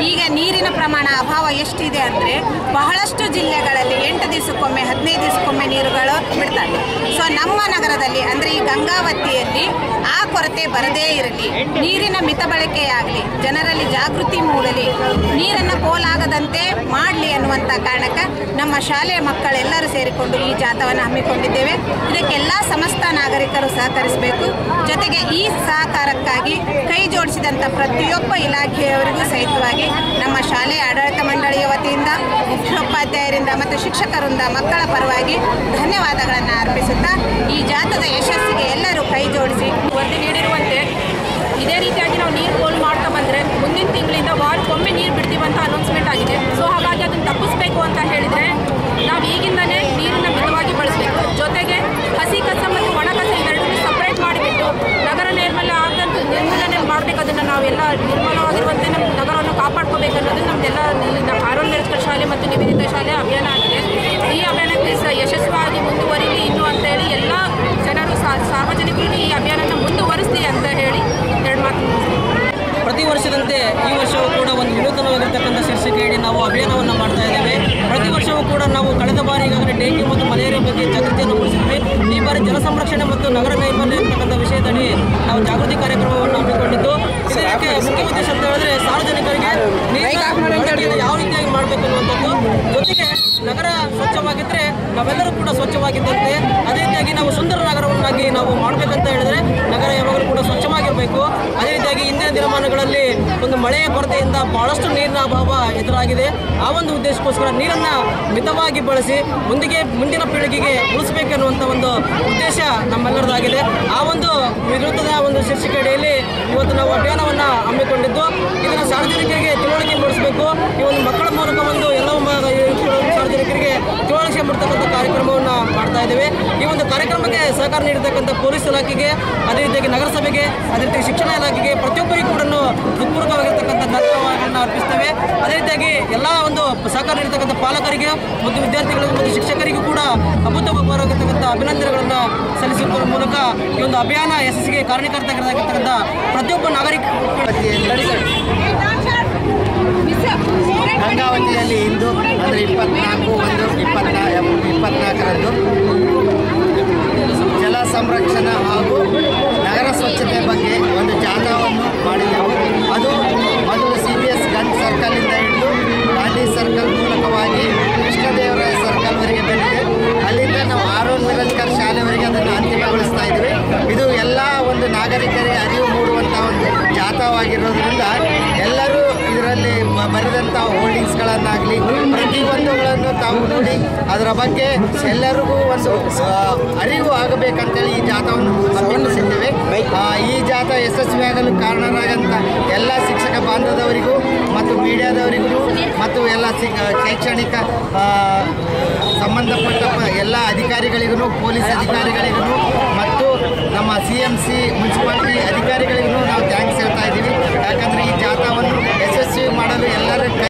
ಈಗ ನೀರಿನ ಪ್ರಮಾಣ ಅಭಾವ ಎಷ್ಟಿದೆ ಅಂದರೆ ಬಹಳಷ್ಟು ಜಿಲ್ಲೆಗಳಲ್ಲಿ 8 ದಿವಸಕ್ಕೊಮ್ಮೆ 15 ದಿವಸಕ್ಕೊಮ್ಮೆ ನೀರುಗಳು ಬಿಡ್ತಾರೆ. ಸೊ ನಮ್ಮ ನಗರದಲ್ಲಿ ಅಂದರೆ ಈ ಗಂಗಾವತಿಯಲ್ಲಿ ಆ ಕೊರತೆ ಬರದೇ ಇರಲಿ, ನೀರಿನ ಮಿತ ಬಳಕೆಯಾಗಲಿ, ಜನರಲ್ಲಿ ಜಾಗೃತಿ ಮೂಡಲಿ, ನೀರನ್ನು ಪೋಲಾಗದಂತೆ ಮಾಡಲಿ ಅನ್ನುವಂಥ ಕಾರಣಕ್ಕೆ ನಮ್ಮ ಶಾಲೆಯ ಮಕ್ಕಳೆಲ್ಲರೂ ಸೇರಿಕೊಂಡು ಈ ಜಾಥಾವನ್ನು ಹಮ್ಮಿಕೊಂಡಿದ್ದೇವೆ. ಇದಕ್ಕೆಲ್ಲ ಸಮಸ್ತ ನಾಗರಿಕರು ಸಹಕರಿಸಬೇಕು. ಜೊತೆಗೆ ಈ ಸಹಕಾರಕ್ಕಾಗಿ ಕೈ ಜೋಡಿಸಿದಂಥ ಪ್ರತಿಯೊಬ್ಬ ಇಲಾಖೆಯವರಿಗೂ ಸಹಿತವಾಗಿ ನಮ್ಮ ಶಾಲೆಯ ಆಡಳಿತ ಮಂಡಳಿಯ ವತಿಯಿಂದ, ಮುಖ್ಯೋಪಾಧ್ಯಾಯರಿಂದ ಮತ್ತು ಶಿಕ್ಷಕರಿಂದ ಮಕ್ಕಳ ಪರವಾಗಿ ಧನ್ಯವಾದಗಳನ್ನು ಅರ್ಪಿಸುತ್ತಾ ಈ ಜಾಥಾದ ಯಶಸ್ಸಿಗೆ ಎಲ್ಲರೂ ಕೈ ಜೋಡಿಸಿ ವರದಿ ನೀಡಿರುವಂತೆ ಇದೇ ರೀತಿಯಾಗಿ ನಾವು ನೀರು ಪೋಲು ಮಾಡ್ತಾ ಬಂದರೆ ಮುಂದಿನ ತಿಂಗಳಿಂದ ವಾರಕ್ಕೊಮ್ಮೆ ನೀರು ಬಿಡ್ತೀವಿ ಅಂತ ಅನೌನ್ಸ್ಮೆಂಟ್ ಆಗಿದೆ. ಸೊ ಹಾಗಾಗಿ ಅದನ್ನು ತಪ್ಪಿಸ್ಬೇಕು ಅಂತ ಹೇಳಿದರೆ ನಾವು ಈಗಿಂದನೇ ನೀರನ್ನು ಮಿತವಾಗಿ ಬಳಸಬೇಕು. ಜೊತೆಗೆ ಹಸಿ ಕಸ ಮತ್ತು ಒಣ ಕಸ ಇವೆರಡನ್ನೂ ಸಪ್ರೇಟ್ ಮಾಡಿಬಿಟ್ಟು ನಗರ ನಿರ್ಮೂಲನೆ ಮಾಡಬೇಕು. ಅದನ್ನು ನಾವೆಲ್ಲ ನಿರ್ಮಲವಾಗಿರುವಂತೆ ನಮ್ಮ ನಗರವನ್ನು ಕಾಪಾಡ್ಕೋಬೇಕು ಅನ್ನೋದು ನಮ್ಮದೆಲ್ಲ ಆರೋನ್ ಮೆಡಿಕಲ್ ಶಾಲೆ ಮತ್ತು ನಿವೇದಿತ ಶಾಲೆ ಅಭಿಯಾನ ಆಗಿದೆ. ಈ ಅಭಿಯಾನಕ್ಕೆ ಯಶಸ್ವಿಯಾಗಿ ಮುಂದುವರಿಲಿ ಇನ್ನು ಅಂತ ಹೇಳಿ ಎಲ್ಲ ಜನರು ಸಾರ್ವಜನಿಕರಿಗೆ ಈ ಅಭಿಯಾನವನ್ನು ಮುಂದುವರಿಸಲಿ ಅಂತ ಹೇಳಿ ಎರಡು ಮಾತು. ಪ್ರತಿ ವರ್ಷದಂತೆ ಈ ವರ್ಷವೂ ಕೂಡ ಒಂದು ವಿನೂತನವಾಗಿರ್ತಕ್ಕಂಥ ಶೀರ್ಷಿಕೆಯಡಿ ನಾವು ಅಭಿಯಾನವನ್ನು ಮಾಡ್ತಾ ಇದ್ದೇವೆ. ಪ್ರತಿ ವರ್ಷವೂ ಕೂಡ ನಾವು ಕಳೆದ ಬಾರಿ ಈಗಾಗಲೇ ಡೆಂಗ್ಯೂ ಮತ್ತು ಮಲೇರಿಯಾ ಬಗ್ಗೆ ಜಾಗೃತಿಯನ್ನು ಮೂಡಿಸಿದ್ವಿ. ಈ ಬಾರಿ ಜಲ ಸಂರಕ್ಷಣೆ ಮತ್ತು ನಗರ ನೈರ್ಮಲ್ಯ ಇರತಕ್ಕಂಥ ವಿಷಯದಲ್ಲಿ ನಾವು ಜಾಗೃತಿ ಕಾರ್ಯಕ್ರಮವನ್ನು ಹಮ್ಮಿಕೊಂಡಿದ್ದು, ಇದಕ್ಕೆ ಮುಖ್ಯ ಉದ್ದೇಶ ಅಂತ ಹೇಳಿದ್ರೆ ಸಾರ್ವಜನಿಕರಿಗೆ ನೀರಿನ ಯಾವ ರೀತಿಯಾಗಿ ಮಾಡಬೇಕು ಅನ್ನುವಂಥದ್ದು. ಜೊತೆಗೆ ನಗರ ಸ್ವಚ್ಛವಾಗಿದ್ದರೆ ನಾವೆಲ್ಲರೂ ಕೂಡ ಸ್ವಚ್ಛವಾಗಿದ್ದಂತೆ, ಅದೇ ರೀತಿಯಾಗಿ ನಾವು ಸುಂದರ ನಗರವನ್ನಾಗಿ ನಾವು ಮಾಡಬೇಕಂತ ಹೇಳಿದ್ರೆ ನಗರ ಯಾವಾಗಲೂ ಕೂಡ ಸ್ವಚ್ಛವಾಗಿರಬೇಕು. ಅದೇ ರೀತಿಯಾಗಿ ಇಂದಿನ ದಿನಮಾನಗಳಲ್ಲಿ ಒಂದು ಮಳೆಯ ಕೊರತೆಯಿಂದ ಬಹಳಷ್ಟು ನೀರಿನ ಅಭಾವ ಎದುರಾಗಿದೆ. ಆ ಒಂದು ಉದ್ದೇಶಕ್ಕೋಸ್ಕರ ನೀರನ್ನು ಮಿತವಾಗಿ ಬಳಸಿ ಮುಂದಿನ ಪೀಳಿಗೆಗೆ ಉಳಿಸಬೇಕೆನ್ನುವಂಥ ಒಂದು ಉದ್ದೇಶ ನಮ್ಮೆಲ್ಲರದಾಗಿದೆ. ಆ ಒಂದು ವಿನೂತನ ಒಂದು ಶೀರ್ಷಿಕೆಯಡಿಯಲ್ಲಿ ಇವತ್ತು ನಾವು ಅಭಿಯಾನವನ್ನು ಹಮ್ಮಿಕೊಂಡಿದ್ದು, ಇದನ್ನು ಸಾರ್ವಜನಿಕರಿಗೆ ತಿಳುವಳಿಕೆ ಮೂಡಿಸಬೇಕು. ಈ ಒಂದು ಮಕ್ಕಳ ಮೂಲಕ ಒಂದು ಎಲ್ಲ ಸಾರ್ವಜನಿಕರಿಗೆ ತಿಳುವಳಿಕೆ ಮೂಡಿಸ್ತಕ್ಕಂಥ ಕಾರ್ಯಕ್ರಮವನ್ನು ಮಾಡ್ತಾ ಇದ್ದೇವೆ. ಈ ಒಂದು ಕಾರ್ಯಕ್ರಮಕ್ಕೆ ಸಹಕಾರ ನೀಡತಕ್ಕಂಥ ಪೊಲೀಸ್ ಇಲಾಖೆಗೆ, ಅದೇ ರೀತಿಯಾಗಿ ನಗರಸಭೆಗೆ, ಅದೇ ರೀತಿಯಾಗಿ ಶಿಕ್ಷಣ ಇಲಾಖೆಗೆ ಪ್ರತಿಯೊಬ್ಬರಿಗೂ ಕೂಡ ಹೃತ್ಪೂರ್ವಕವಾಗಿರ್ತಕ್ಕಂಥ ಧನ್ಯವಾದಗಳನ್ನು ಅರ್ಪಿಸ್ತೇವೆ. ಅದೇ ರೀತಿಯಾಗಿ ಎಲ್ಲ ಒಂದು ಸಹಕಾರ ನೀಡತಕ್ಕಂಥ ಪಾಲಕರಿಗೆ ಮತ್ತು ವಿದ್ಯಾರ್ಥಿಗಳಿಗೂ ಮತ್ತು ಶಿಕ್ಷಕರಿಗೂ ಕೂಡ ಅಭೂತಪೂರ್ವವಾಗಿರ್ತಕ್ಕಂಥ ಅಭಿನಂದನೆಗಳನ್ನು ಸಲ್ಲಿಸುವುದರ ಮೂಲಕ ಈ ಒಂದು ಅಭಿಯಾನ ಯಶಸ್ಸಿಗೆ ಕಾರಣಕರ್ತರಾಗಿರ್ತಕ್ಕಂಥ ಪ್ರತಿಯೊಬ್ಬ ನಾಗರಿಕ ಗಂಗಾವತಿಯಲ್ಲಿ ಇಂದು ಅಂದರೆ 24/1/24ರಂದು ಜಲ ಸಂರಕ್ಷಣಾ ಹಾಗೂ ನಗರ ಸ್ವಚ್ಛತೆ ಬಗ್ಗೆ ಒಂದು ಜಾಥಾವನ್ನು ಮಾಡಿದೆವು. ಅದು ಮೊದಲು CBS ಗಂಜ್ ಸರ್ಕಲಿಂದ ಹಿಡಿದು ಗಾಂಧಿ ಸರ್ಕಲ್ ಮೂಲಕವಾಗಿ ಕೃಷ್ಣದೇವರಾಯ ಸರ್ಕಲ್ವರೆಗೆ ಬಂದಿದೆ. ಅಲ್ಲಿಂದ ನಾವು ಆರೋನ್ ಮಿರಜ್ಕರ್ ಶಾಲೆವರೆಗೆ ಅದನ್ನು ಅಂತಿಮಗೊಳಿಸ್ತಾ ಇದ್ದೀವಿ. ಇದು ಎಲ್ಲ ಒಂದು ನಾಗರಿಕರಿಗೆ ಅರಿವು ಮೂಡುವಂಥ ಒಂದು ಜಾಥಾವಾಗಿರೋದ್ರಿಂದ ಎಲ್ಲರೂ ಇದರಲ್ಲಿ ಬರೆದಂಥ ಹೋರ್ಡಿಂಗ್ಸ್ಗಳನ್ನಾಗಲಿ ಪ್ರತಿಯೊಂದುಗಳನ್ನು ತಾವು ನೋಡಿ ಅದರ ಬಗ್ಗೆ ಎಲ್ಲರಿಗೂ ಒಂದು ಅರಿವು ಆಗಬೇಕಂತೇಳಿ ಈ ಜಾಥಾವನ್ನು ಹಮ್ಮಿಕೊಂಡಿದ್ದೇವೆ. ಈ ಜಾಥಾ ಯಶಸ್ವಿಯಾಗಲು ಕಾರಣರಾಗಂಥ ಎಲ್ಲ ಶಿಕ್ಷಕ ಬಾಂಧವರಿಗೂ ಮತ್ತು ಮೀಡಿಯಾದವರಿಗೂ ಮತ್ತು ಎಲ್ಲ ಶೈಕ್ಷಣಿಕ ಸಂಬಂಧಪಟ್ಟ ಎಲ್ಲ ಅಧಿಕಾರಿಗಳಿಗೂ, ಪೊಲೀಸ್ ಅಧಿಕಾರಿಗಳಿಗೂ ಮತ್ತು ನಮ್ಮ CMC ಮುನ್ಸಿಪಾಲಿಟಿ ಅಧಿಕಾರಿಗಳಿಗೂ ನಾವು ಥ್ಯಾಂಕ್ಸ್ ಹೇಳ್ತಾ ಇದ್ದೀವಿ. ಯಾಕಂದರೆ ಈ ಜಾಥಾವನ್ನು ಯಶಸ್ವಿ ಮಾಡಲು ಎಲ್ಲರ